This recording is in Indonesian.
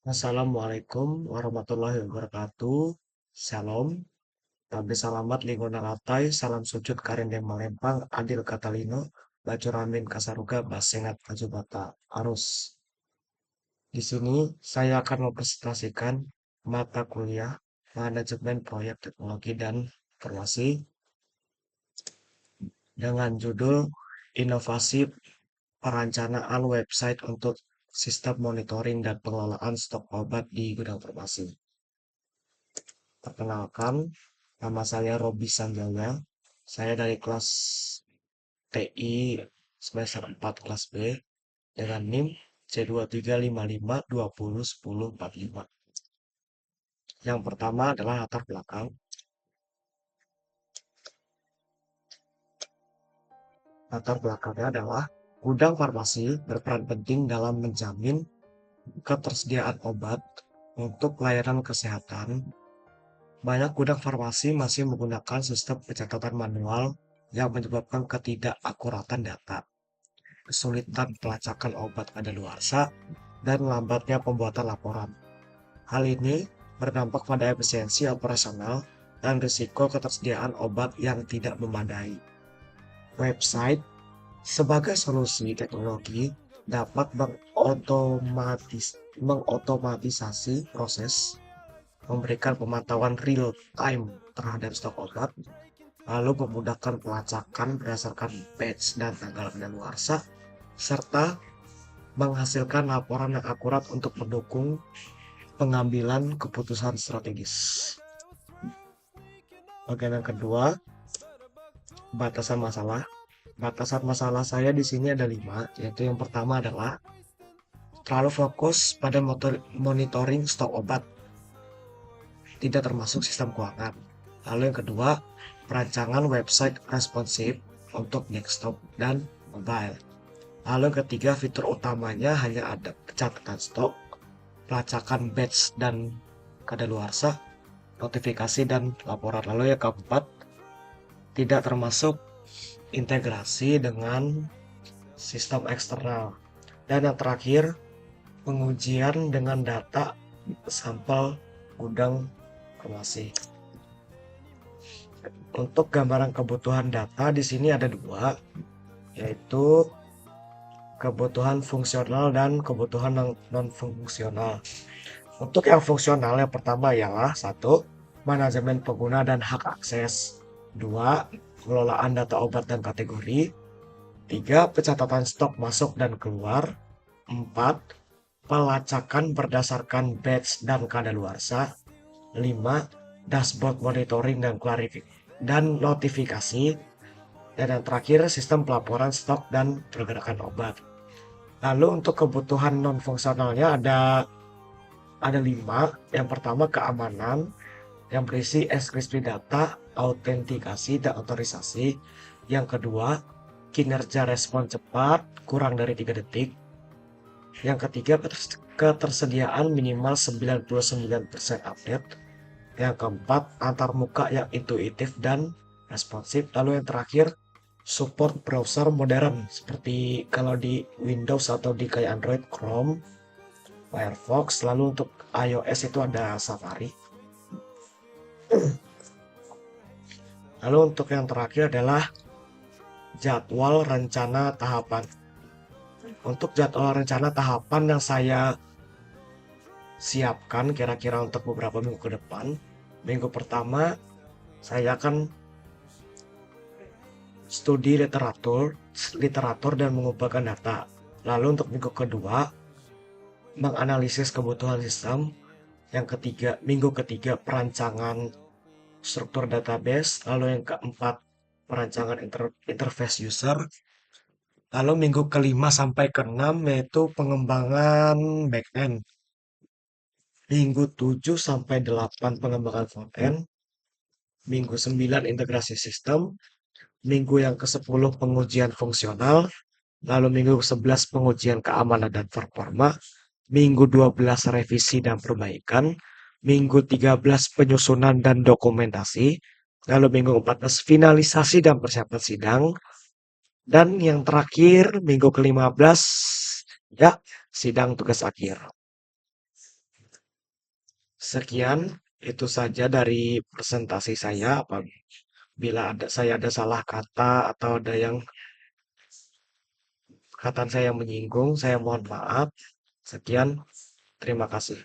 Assalamualaikum warahmatullahi wabarakatuh. Shalom. Tabe salamat lingkungan ratai, salam sujud karindeng malempang, adil katalino, bacur amin kasaruga, basengat kajubata arus. Di sini saya akan mempresentasikan mata kuliah Manajemen Proyek Teknologi dan Informasi dengan judul Inovasi Perencanaan Website untuk Sistem Monitoring dan Pengelolaan Stok Obat di Gudang Farmasi. Perkenalkan, nama saya Robi Sanjaya. Saya dari kelas TI semester 4 kelas B dengan NIM C2355201045. Yang pertama adalah latar belakang. Latar belakangnya adalah gudang farmasi berperan penting dalam menjamin ketersediaan obat untuk pelayanan kesehatan. Banyak gudang farmasi masih menggunakan sistem pencatatan manual yang menyebabkan ketidakakuratan data, kesulitan pelacakan obat kadaluarsa, dan lambatnya pembuatan laporan. Hal ini berdampak pada efisiensi operasional dan risiko ketersediaan obat yang tidak memadai. Website sebagai solusi teknologi dapat mengotomatisasi proses, memberikan pemantauan real-time terhadap stok obat, lalu memudahkan pelacakan berdasarkan batch dan tanggal kadaluarsa, serta menghasilkan laporan yang akurat untuk mendukung pengambilan keputusan strategis. Bagian yang kedua, batasan masalah. Batasan masalah saya di sini ada 5, yaitu yang pertama adalah terlalu fokus pada monitoring stok obat, tidak termasuk sistem keuangan. Lalu yang kedua, perancangan website responsif untuk desktop dan mobile. Lalu yang ketiga, fitur utamanya hanya ada pencatatan stok, pelacakan batch dan kadaluarsa, notifikasi dan laporan. Lalu yang keempat, tidak termasuk integrasi dengan sistem eksternal. Dan yang terakhir, pengujian dengan data sampel gudang farmasi. Untuk gambaran kebutuhan data di sini ada 2, yaitu kebutuhan fungsional dan kebutuhan non-fungsional. Untuk yang fungsional, yang pertama ialah 1. Manajemen pengguna dan hak akses. 2. Pengelolaan data obat dan kategori. 3. Pencatatan stok masuk dan keluar. 4. Pelacakan berdasarkan batch dan kadaluarsa. 5. Dashboard monitoring dan notifikasi. Dan yang terakhir, sistem pelaporan stok dan pergerakan obat. Lalu untuk kebutuhan non-fungsionalnya ada 5. Yang pertama, keamanan, yang berisi enkripsi data, autentikasi, dan otorisasi. Yang kedua, kinerja respon cepat, kurang dari 3 detik. Yang ketiga, ketersediaan minimal 99% update. Yang keempat, antarmuka yang intuitif dan responsif. Lalu yang terakhir, support browser modern seperti kalau di Windows atau di kayak Android, Chrome, Firefox. Lalu untuk iOS itu ada Safari. Lalu untuk yang terakhir adalah jadwal rencana tahapan. Untuk jadwal rencana tahapan yang saya siapkan kira-kira untuk beberapa minggu ke depan. Minggu pertama saya akan studi literatur dan mengumpulkan data. Lalu untuk minggu kedua menganalisis kebutuhan sistem. Yang ketiga, minggu ketiga perancangan struktur database. Lalu yang keempat, perancangan interface user. Lalu minggu kelima sampai keenam yaitu pengembangan backend. Minggu 7 sampai 8 pengembangan frontend. Minggu 9 integrasi sistem. Minggu yang ke-10 pengujian fungsional. Lalu minggu 11 pengujian keamanan dan performa. Minggu 12 revisi dan perbaikan. Minggu 13 penyusunan dan dokumentasi. Lalu minggu 14 finalisasi dan persiapan sidang. Dan yang terakhir minggu ke-15 ya sidang tugas akhir. Sekian, itu saja dari presentasi saya. Apabila saya ada salah kata atau ada yang kata saya yang menyinggung, saya mohon maaf. Sekian, terima kasih.